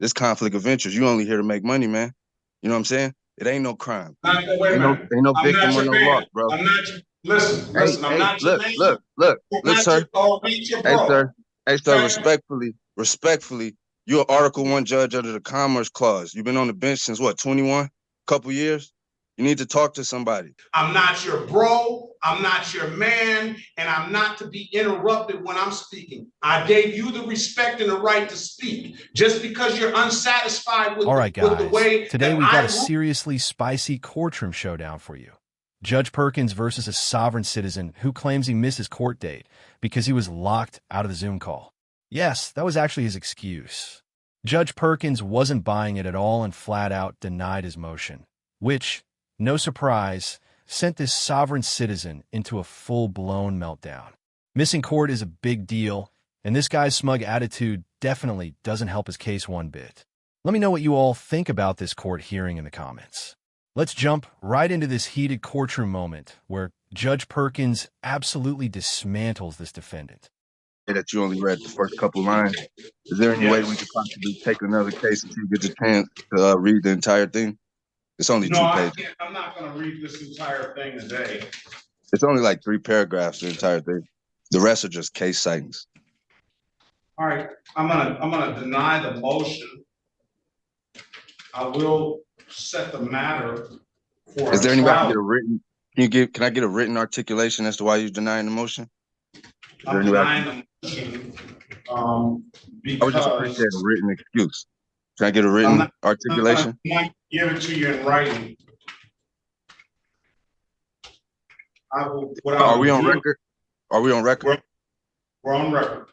This conflict of interest. You only here to make money, man. You know what I'm saying? It ain't no crime. Wait a minute. Ain't no I'm victim not or your no man. loss, bro. I'm not your, listen, Hey, listen, I'm hey, not your look, man. look, sir. I'm not your Hey, bro. sir. Hey, sir. Okay? Respectfully, you're an Article 1 judge under the Commerce Clause. You've been on the bench since what, 21? Couple years? You need to talk to somebody. I'm not your bro. I'm not your man. And I'm not to be interrupted when I'm speaking. I gave you the respect and the right to speak. Just because you're unsatisfied with, All right, with the guys. way Today that we got a seriously spicy courtroom showdown for you. Judge Perkins versus a sovereign citizen who claims he missed his court date because he was locked out of the Zoom call. Yes, that was actually his excuse. Judge Perkins wasn't buying it at all and flat out denied his motion, which, no surprise, sent this sovereign citizen into a full-blown meltdown. Missing court is a big deal, and this guy's smug attitude definitely doesn't help his case one bit. Let me know what you all think about this court hearing in the comments. Let's jump right into this heated courtroom moment where Judge Perkins absolutely dismantles this defendant. That you only read the first couple lines. Is there any way we could possibly take another case until you get the chance to read the entire thing? It's only 2 pages. I can't, I'm not going to read this entire thing today. It's only like 3 paragraphs, the entire thing. The rest are just case sightings. All right, I'm gonna deny the motion. I will set the matter for. Is there any way I can get a written? Can I get a written articulation as to why you're denying the motion? I'm denying the motion because I would just appreciate a written excuse. Can I get a written articulation? I'm not give it to you in writing. Are we on record? Are we on record? We're on record.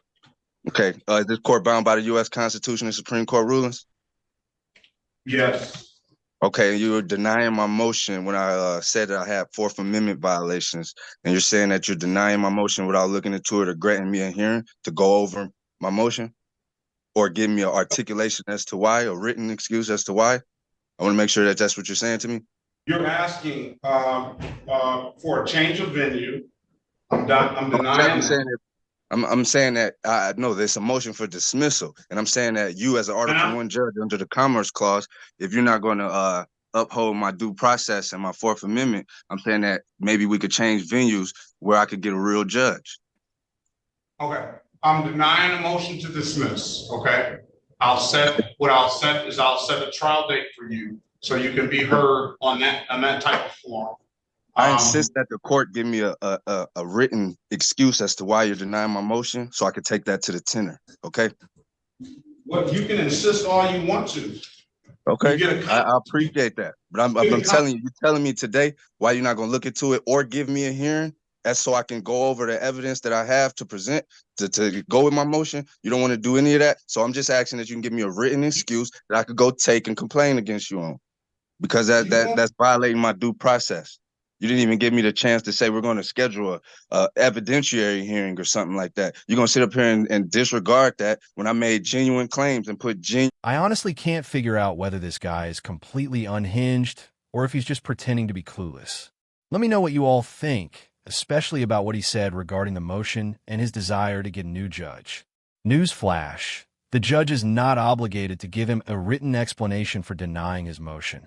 Okay. Is this court bound by the U.S. Constitution and Supreme Court rulings? Yes. Okay, you were denying my motion when I said that I had Fourth Amendment violations, and you're saying that you're denying my motion without looking into it or granting me a hearing to go over my motion, or give me an articulation as to why, a written excuse as to why. I want to make sure that that's what you're saying to me. You're asking for a change of venue. I'm denying. I'm saying that I know there's a motion for dismissal, and I'm saying that you, as an Article 1 judge under the Commerce Clause, if you're not going to uphold my due process and my Fourth Amendment, I'm saying that maybe we could change venues where I could get a real judge. Okay, I'm denying a motion to dismiss. Okay, I'll set a trial date for you so you can be heard on that type of forum. I insist that the court give me a written excuse as to why you're denying my motion, so I could take that to the tenor. Okay. Well, you can insist all you want to. Okay, I appreciate that, but I'm telling you, you're telling me today why you're not going to look into it or give me a hearing. That's so I can go over the evidence that I have to present to go with my motion. You don't want to do any of that, so I'm just asking that you can give me a written excuse that I could go take and complain against you on, because that's violating my due process. You didn't even give me the chance to say we're going to schedule a evidentiary hearing or something like that. You're going to sit up here and disregard that when I made genuine claims and put genuine. I honestly can't figure out whether this guy is completely unhinged or if he's just pretending to be clueless. Let me know what you all think, especially about what he said regarding the motion and his desire to get a new judge. Newsflash: the judge is not obligated to give him a written explanation for denying his motion,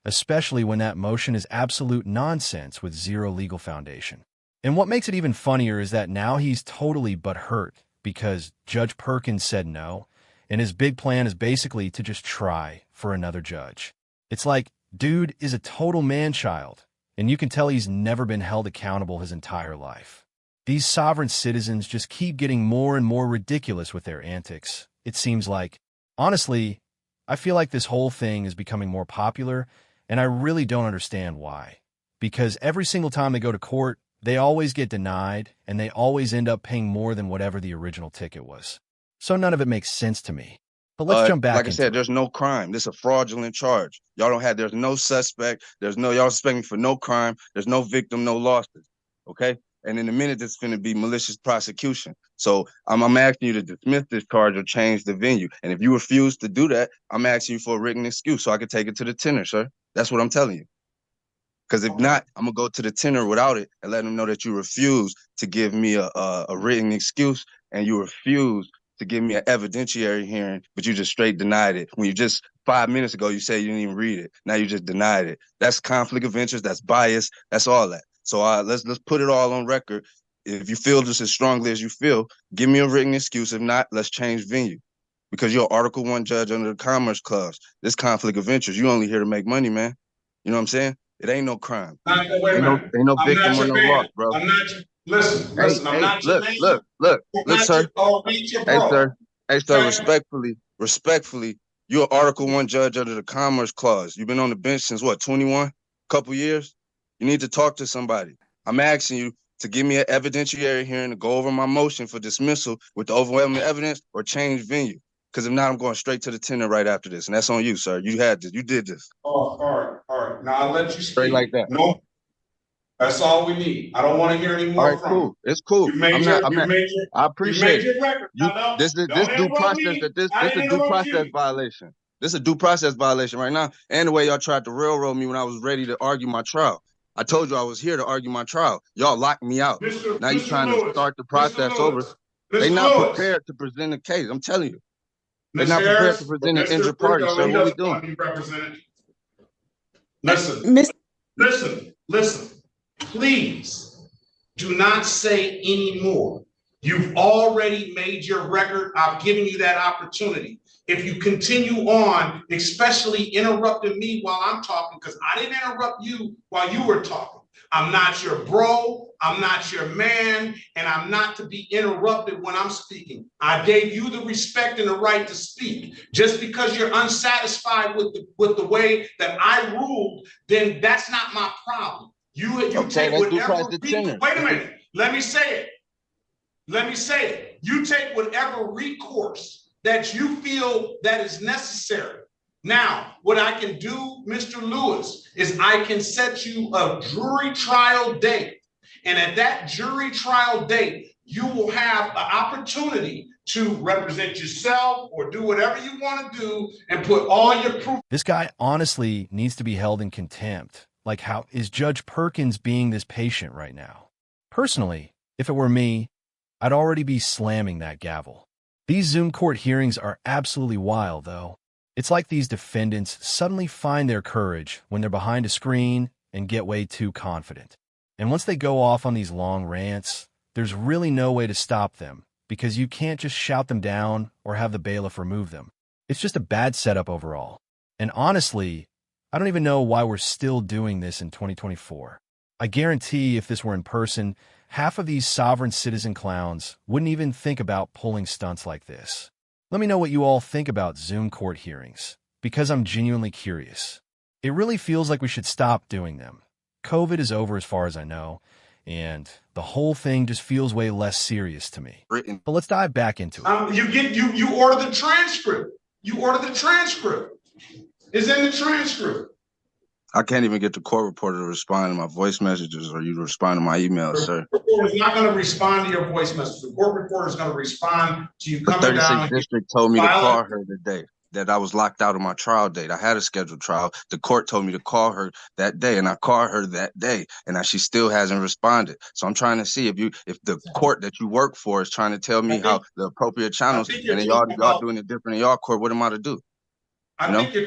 especially when that motion is absolute nonsense with zero legal foundation. And what makes it even funnier is that now he's totally butthurt because Judge Perkins said no, and his big plan is basically to just try for another judge. It's like, dude is a total man-child, and you can tell he's never been held accountable his entire life. These sovereign citizens just keep getting more and more ridiculous with their antics, it seems like. Honestly, I feel like this whole thing is becoming more popular, and I really don't understand why. Because every single time they go to court, they always get denied, and they always end up paying more than whatever the original ticket was. So none of it makes sense to me. But let's jump back. Like I said, there's no crime. This is a fraudulent charge. There's no suspect. Y'all suspect me for no crime. There's no victim, no losses. Okay? And in a minute, it's going to be malicious prosecution. So I'm asking you to dismiss this charge or change the venue. And if you refuse to do that, I'm asking you for a written excuse so I can take it to the tenor, sir. That's what I'm telling you. Because if not, I'm going to go to the tenor without it and let them know that you refuse to give me a written excuse and you refuse to give me an evidentiary hearing, but you just straight denied it. When you just 5 minutes ago, you said you didn't even read it. Now you just denied it. That's conflict of interest. That's bias. That's all that. So let's put it all on record. If you feel just as strongly as you feel, give me a written excuse. If not, let's change venue. Because you're an Article 1 judge under the Commerce Clause. This conflict of interest, you only here to make money, man. You know what I'm saying? It ain't no crime. Wait a Ain't minute. no I'm victim not or your no man. loss, bro. I'm not your, listen, I'm not your man. Look, sir. Hey, sir. Hey, sir, Okay. respectfully, you're an Article 1 judge under the Commerce Clause. You've been on the bench since what, 21? Couple years? You need to talk to somebody. I'm asking you to give me an evidentiary hearing to go over my motion for dismissal with the overwhelming evidence or change venue. Because if not, I'm going straight to the tender right after this. And that's on you, sir. You had this. You did this. Oh, all right. Now I'll let you speak. Straight like that. No, that's all we need. I don't want to hear any more. All right, cool. It's cool. I appreciate it. This due process this a due process violation. This is a due process violation right now. And the way y'all tried to railroad me when I was ready to argue my trial. I told you I was here to argue my trial. Y'all locked me out. Now you're trying to start the process over. They're not prepared to present a case. I'm telling you. They're not prepared to present an injured party. So what we doing? Listen. Please do not say any more. You've already made your record. I've given you that opportunity. If you continue on, especially interrupting me while I'm talking, because I didn't interrupt you while you were talking. I'm not your bro, I'm not your man, and I'm not to be interrupted when I'm speaking. I gave you the respect and the right to speak. Just because you're unsatisfied with the way that I ruled, then that's not my problem. You take whatever. Wait a minute. Let me say it. You take whatever recourse that you feel that is necessary. Now, what I can do, Mr. Lewis, is I can set you a jury trial date. And at that jury trial date, you will have an opportunity to represent yourself or do whatever you want to do and put all your proof. This guy honestly needs to be held in contempt. Like, how is Judge Perkins being this patient right now? Personally, if it were me, I'd already be slamming that gavel. These Zoom court hearings are absolutely wild, though. It's like these defendants suddenly find their courage when they're behind a screen and get way too confident. And once they go off on these long rants, there's really no way to stop them because you can't just shout them down or have the bailiff remove them. It's just a bad setup overall. And honestly, I don't even know why we're still doing this in 2024. I guarantee if this were in person, half of these sovereign citizen clowns wouldn't even think about pulling stunts like this. Let me know what you all think about Zoom court hearings, because I'm genuinely curious. It really feels like we should stop doing them. COVID is over as far as I know, and the whole thing just feels way less serious to me. But let's dive back into it. You order the transcript. It's in the transcript. I can't even get the court reporter to respond to my voice messages or you to respond to my emails, sir. The court reporter is not going to respond to your voice message. The court reporter is going to respond to you coming down. The 36th district told me to call her today, that I was locked out of my trial date. I had a scheduled trial. The court told me to call her that day, and I called her that day, and she still hasn't responded. So I'm trying to see if the court that you work for is trying to tell me how the appropriate channels, and then y'all doing it different in y'all court. What am I to do? I think you're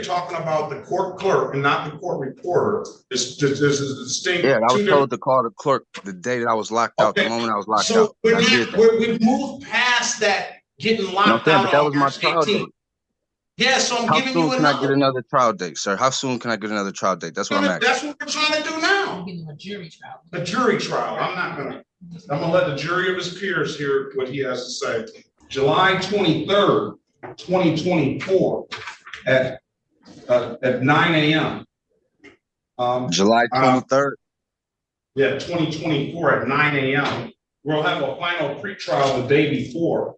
talking about the court clerk and not the court reporter. This is a distinct. Yeah, I was told to call the clerk the day that I was locked out. The moment I was locked out. We've moved past that getting locked out. But that was my trial date. Yeah, so I'm giving you another. How soon can I get another trial date, sir? How soon can I get another trial date? That's what I'm asking. That's what we're trying to do now. A jury trial. A jury trial. I'm gonna let the jury of his peers hear what he has to say. July 23rd. 2024 at 9 a.m. July 23rd? Yeah, 2024 at 9 a.m. We'll have a final pretrial the day before.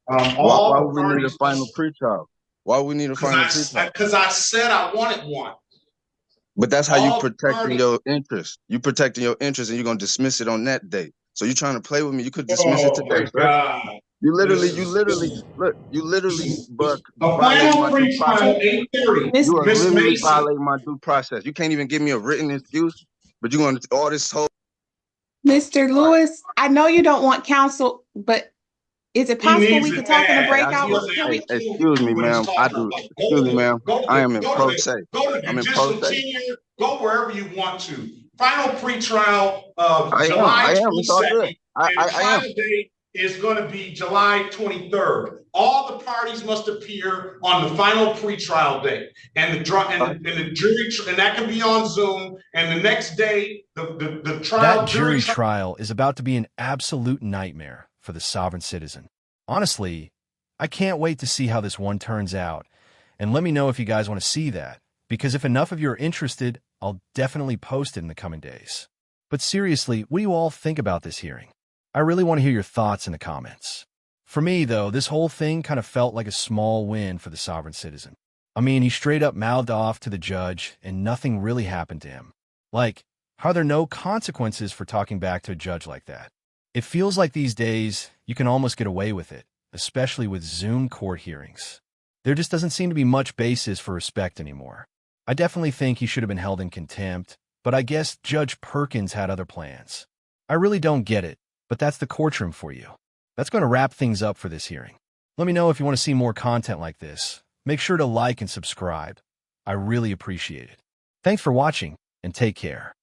Why would we need a final pretrial? Why would we need a final pretrial? Because I said I wanted one. But that's how you protecting your interest. You protecting your interest and you're going to dismiss it on that day. So you're trying to play with me. You could dismiss it today, sir. You literally violating my due process. You are literally violating my due process. You can't even give me a written excuse, but you want all this whole. Mr. Lewis, I know you don't want counsel, but is it possible we could talk in a breakout? Excuse me, ma'am. I do. Excuse me, ma'am. I am in pro se. Go to I'm in pro judicial se. tenure. Go wherever you want to. Final pretrial I July am. It's all good. 22nd, and the trial date is going to be July 23rd. All the parties must appear on the final pretrial date, and the jury, and that can be on Zoom. And the next day, the trial. That jury trial is about to be an absolute nightmare for the sovereign citizen. Honestly, I can't wait to see how this one turns out, and let me know if you guys want to see that, because if enough of you are interested, I'll definitely post it in the coming days. But seriously, what do you all think about this hearing? I really want to hear your thoughts in the comments. For me, though, this whole thing kind of felt like a small win for the sovereign citizen. I mean, he straight up mouthed off to the judge, and nothing really happened to him. Like, how are there no consequences for talking back to a judge like that? It feels like these days, you can almost get away with it, especially with Zoom court hearings. There just doesn't seem to be much basis for respect anymore. I definitely think he should have been held in contempt, but I guess Judge Perkins had other plans. I really don't get it, but that's the courtroom for you. That's going to wrap things up for this hearing. Let me know if you want to see more content like this. Make sure to like and subscribe. I really appreciate it. Thanks for watching, and take care.